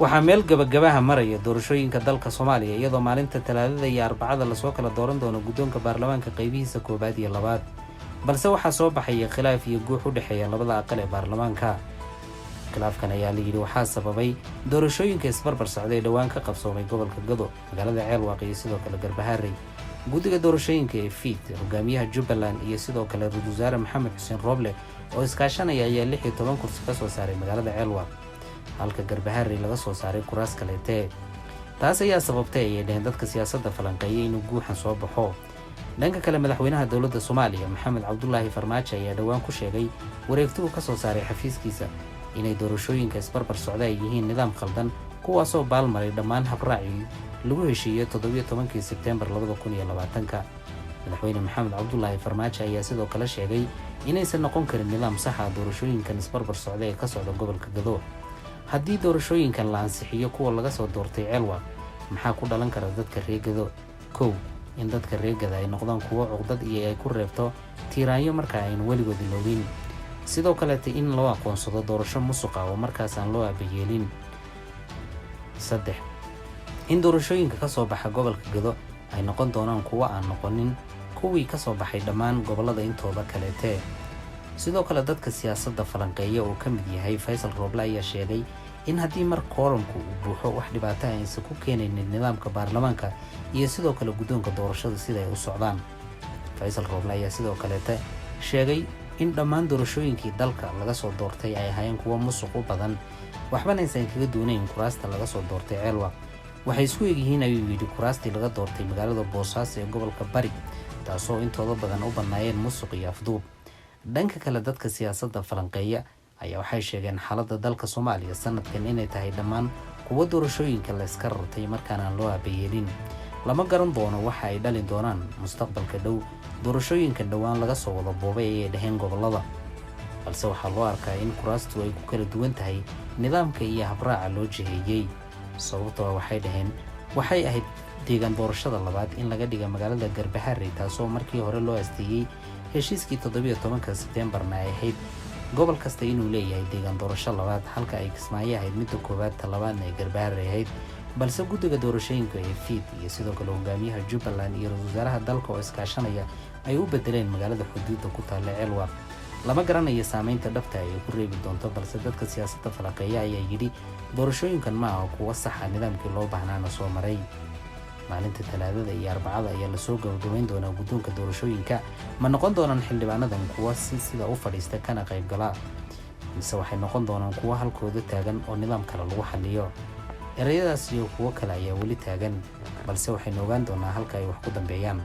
waxaa meel gabagabaha maraya doorashooyinka dalka Soomaaliya iyadoo maalinta Talaadada iyo Arbacada la soo kala dooran doono guddoonka baarlamaanka qaybihiisa koobaad iyo labaad balse waxaa soo baxay khilaaf iyo guux u dhaxeeya labada aqal ee baarlamaanka. khilaafkan ayaa la yiri waxaa sababay doorashooyinka isbarbar socday ee dhawaan ka qabsoomay gobolka Gado, magaalada Ceelwaaq iyo sidoo kale Garbaharey. guddiga doorashooyinka ee FID, hogaamiyaha Jubbaland iyo sidoo kale Ra'iisul Wasaare Maxamed Xuseen Roble oo iskaashanaya ayaa 16 kursi ka soo saaray magaalada Ceelwaaq, halka Garbaharey laga soo saaray kuraas kaleete. taas ayaa sababtay ay dhaheen dadka siyaasadda falanqeeyay inuu guuxan soo baxo. dhanka kale madaxweynaha dowladda Soomaaliya Maxamed Cabdullaahi Farmaajo ayaa dhawaan ku sheegay wareegto ka soo saaray xafiiskiisa inay doorashooyinka isbarbar socda ay yihiin nidaam khaldan kuwaasoo baalmaray dhammaan habraacii lagu heshiiyay 17 Sebtembar 2020. madaxweyne Maxamed Cabdullaahi Farmaajo ayaa sidoo kale sheegay inaysan noqon karin nidaam sax ah doorashooyinkan isbarbar socda ee ka socda gobolka Gado. haddii doorashooyinkan la ansixiyo kuwa laga soo doortay Ceelwaaq, maxaa ku dhalan kara dadka reer Gado? kow, in dadka reer Gado ay noqdaan kuwo cuqdad iyo ay ku reebto tiiraanyo marka aynu weligood iloobin. sidoo kale in loo aqoonsado doorasho musuq ah oo markaas aan loo aabayeelin. 3, in doorashooyinka ka soo baxa gobolka Gado ay noqon doonaan kuwo aan noqonin kuwii ka soo baxay dhammaan gobolada intooda kaleete. sidoo kale dadka siyaasadda falanqeeya oo ka mid yahay Faysal Roble ayaa sheegay in haddii mar kooramku uu buuxo wax dhibaato ah aysan ku keenaynin nidaamka baarlamaanka iyo sidoo kale guddoonka doorashada sida ay u socdaan. Faysal Roble ayaa sidoo kaleete sheegay in dhammaan doorashooyinkii dalka laga soo doortay ay ahaayeen kuwo musuq u badan, waxbana aysan kaga doonayn kuraasta laga soo doortay Ceelwaaq. waxay isku egyihiin ayuu yidhi kuraastii laga doortay magaalada Boosaaso ee gobolka Bari, taasoo intooda badan u bannaayeen musuq iyo afduub. dhanka kale dadka siyaasadda falanqeeya ayaa waxay sheegeen xaaladda dalka Soomaaliya sanadkan inay tahay dhammaan kuwa doorashooyinka la iska rartay markaan aan loo aabayeelin. lama garan doono waxa ay dhalin doonaan mustaqbalka dhow doorashooyinka dhawaan laga soo wada boobay ee dhaheen gobolada, balse waxaa loo arkaa in kuraastu ay ku kala duwan tahay nidaamka iyo habraaca loo jiheeyay. sababtoo waxay dhaheen waxay ahayd deegaan doorashada labaad in laga dhiga magaalada Garbaharey, taasoo markii hore loo asteeyay heshiiskii 17 Sebtembarna ay ahayd gobol kasta inuu leeyahay deegaan doorasho labaad, halka ay Kismaayo ahayd midda koowaad talabaadna ay Garbaharey ahayd. balse guddiga doorashooyinka ee FID iyo sidoo kale hogaamiyaha Jubbaland iyo Ra'iisul Wasaaraha dalka oo iskaashanaya ay u bedeleen magaalada xuduudda ku taalla Ceelwaaq. lama garanayo saameynta dhabta ay ku reebi doonto, balse dadka siyaasadda falanqeeya ayaa yidhi doorashooyinkan ma aha kuwa sax ah nidaamkii loo baahnaana soo maray. maalinta Talaadada iyo Arbacada ayaa la soo gabagabayn doonaa guddoonka doorashooyinka. ma noqon doonaan xildhibaanadan kuwa sida u fadhiista kana qayb gala, mise waxay noqon doonaan kuwa halkooda taagan oo nidaam kale lagu xalliyo? erayadaas iyo kuwo kale ayaa weli taagan, balse waxaynu ogaan doonaa halka ay wax ku dambeeyaan.